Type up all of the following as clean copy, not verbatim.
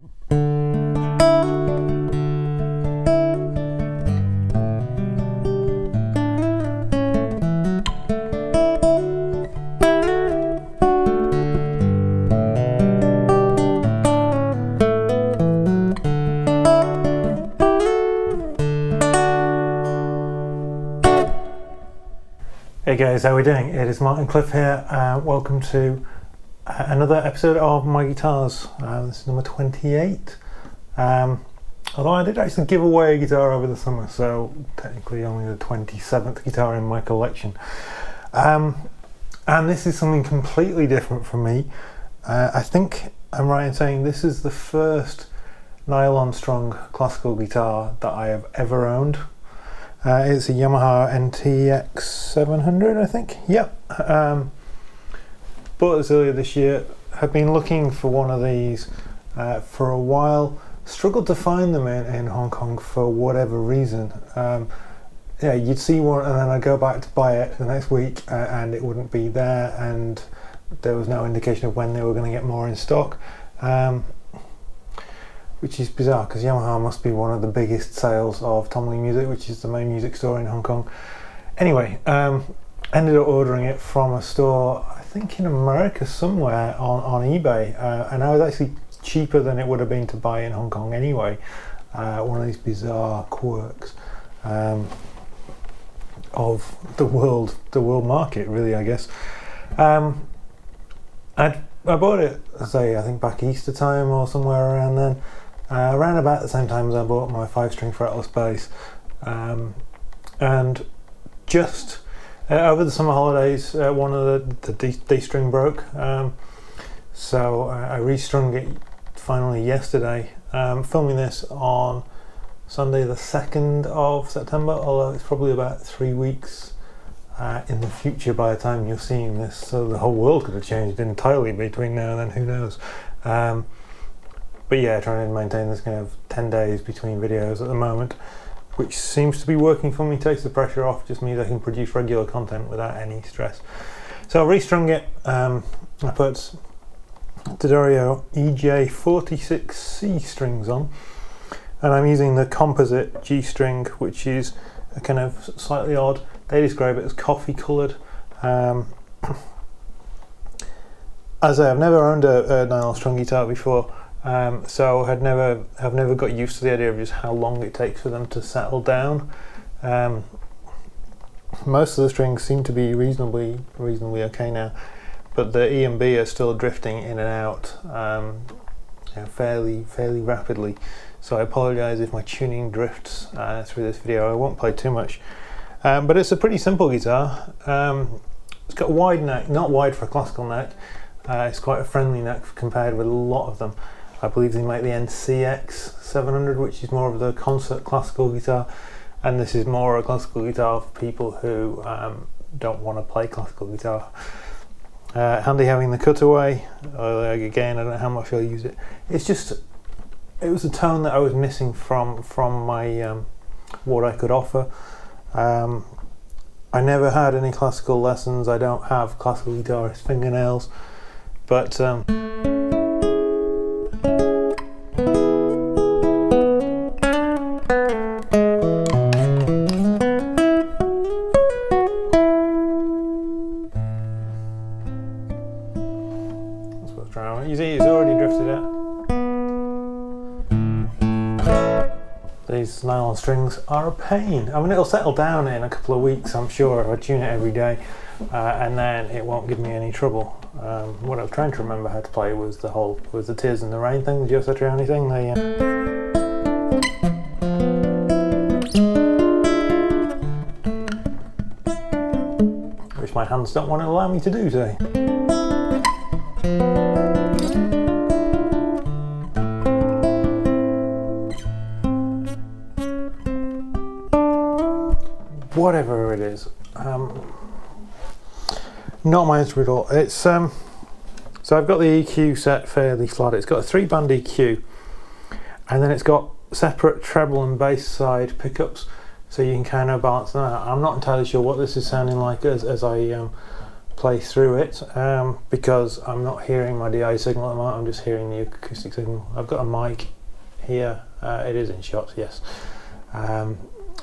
Hey guys, how are we doing? It is Martin Cliff here. Welcome to another episode of My Guitars. This is number 28. Although I did actually give away a guitar over the summer, so technically only the 27th guitar in my collection. And this is something completely different from me. I think I'm right in saying this is the first nylon-strung classical guitar that I have ever owned. It's a Yamaha NTX700, I think. Yep. Bought this earlier this year. Have been looking for one of these for a while. Struggled to find them in Hong Kong for whatever reason. Yeah, you'd see one and then I'd go back to buy it the next week and it wouldn't be there, and there was no indication of when they were going to get more in stock. Which is bizarre because Yamaha must be one of the biggest sales of Tom Lee Music, which is the main music store in Hong Kong. Anyway, ended up ordering it from a store, I think in America somewhere, on eBay, and I was actually cheaper than it would have been to buy in Hong Kong anyway. One of these bizarre quirks of the world market, really, I guess. I bought it, I think back Easter time or somewhere around then. Around about the same time as I bought my 5-string fretless bass, and just over the summer holidays, one of the D string broke, so I restrung it finally yesterday. Filming this on Sunday the 2nd of September, although it's probably about 3 weeks in the future by the time you're seeing this, so the whole world could have changed entirely between now and then, who knows. But yeah, trying to maintain this kind of 10 days between videos at the moment, which seems to be working for me. Takes the pressure off, just means I can produce regular content without any stress. So I restrung it. I put D'Addario EJ46C strings on, and I'm using the composite G string, which is a kind of slightly odd. They describe it as coffee coloured. As I say, I've never owned a nylon strung guitar before. So I've never got used to the idea of just how long it takes for them to settle down. Most of the strings seem to be reasonably okay now, but the E and B are still drifting in and out fairly rapidly. So I apologise if my tuning drifts through this video. I won't play too much, but it's a pretty simple guitar. It's got a wide neck, not wide for a classical neck. It's quite a friendly neck compared with a lot of them. I believe they make the NTX700, which is more of the concert classical guitar, and this is more a classical guitar for people who don't want to play classical guitar. Handy having the cutaway. Again, I don't know how much I'll use it. It's just, it was a tone that I was missing from my what I could offer. I never had any classical lessons. I don't have classical guitarist fingernails, but you see, it's already drifted out. These nylon strings are a pain. I mean, it'll settle down in a couple of weeks, I'm sure, if I tune it every day, and then it won't give me any trouble. What I was trying to remember how to play was the Tears in the Rain thing, the Joe Satriani thing. Which my hands don't want to allow me to do, say. Whatever it is, not my instrument at all. It's so I've got the EQ set fairly flat. It's got a 3-band EQ, and then it's got separate treble and bass side pickups, so you can kind of balance them out. I'm not entirely sure what this is sounding like as I play through it because I'm not hearing my DI signal at the moment. I'm just hearing the acoustic signal. I've got a mic here. It is in shot, yes.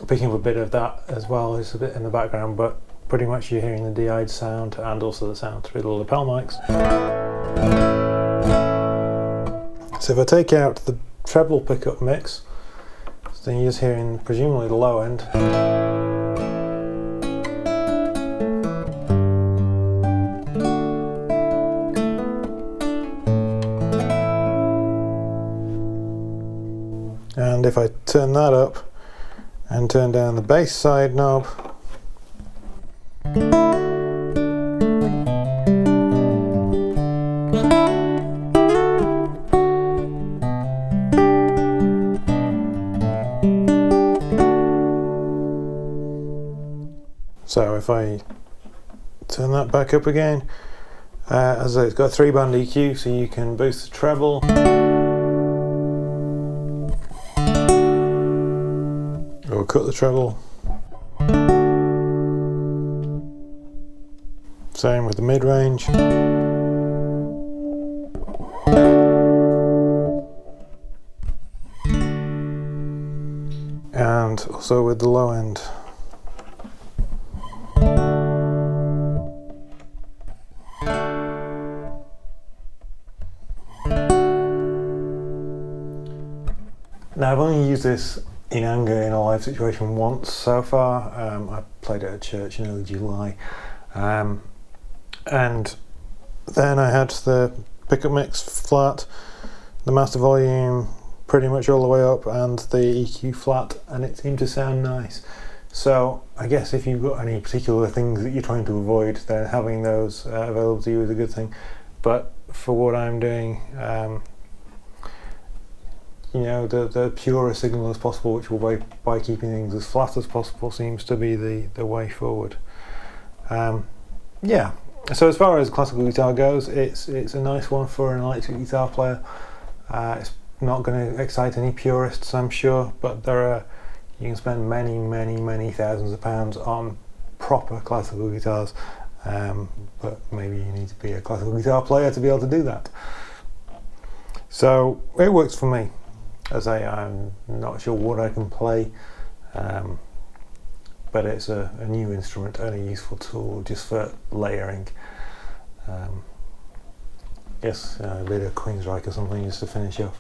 Picking up a bit of that as well. It's a bit in the background, but pretty much you're hearing the DI'd sound and also the sound through the lapel mics. So if I take out the treble pickup mix, then you're just hearing presumably the low end. And if I turn that up and turn down the bass side knob, so if I turn that back up again, as I say, it's got a 3-band EQ, so you can boost the treble, or cut the treble. Same with the mid-range. And also with the low end. Now I've only used this in anger in a live situation once so far. I played at a church in early July, and then I had the pickup mix flat, the master volume pretty much all the way up, and the EQ flat, and it seemed to sound nice. So I guess if you've got any particular things that you're trying to avoid, then having those available to you is a good thing. But for what I'm doing, you know, the purest signal as possible, which will by keeping things as flat as possible, seems to be the way forward. Yeah, so as far as classical guitar goes, it's a nice one for an electric guitar player. It's not going to excite any purists, I'm sure, but you can spend many thousands of pounds on proper classical guitars, but maybe you need to be a classical guitar player to be able to do that. So it works for me. As I say, I'm not sure what I can play, but it's a new instrument and a useful tool just for layering. Yes, a bit of Queensryche or something just to finish off.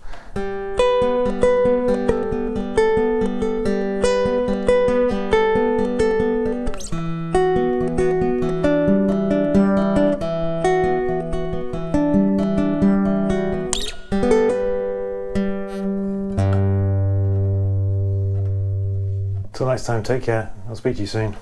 Till next time, take care. I'll speak to you soon.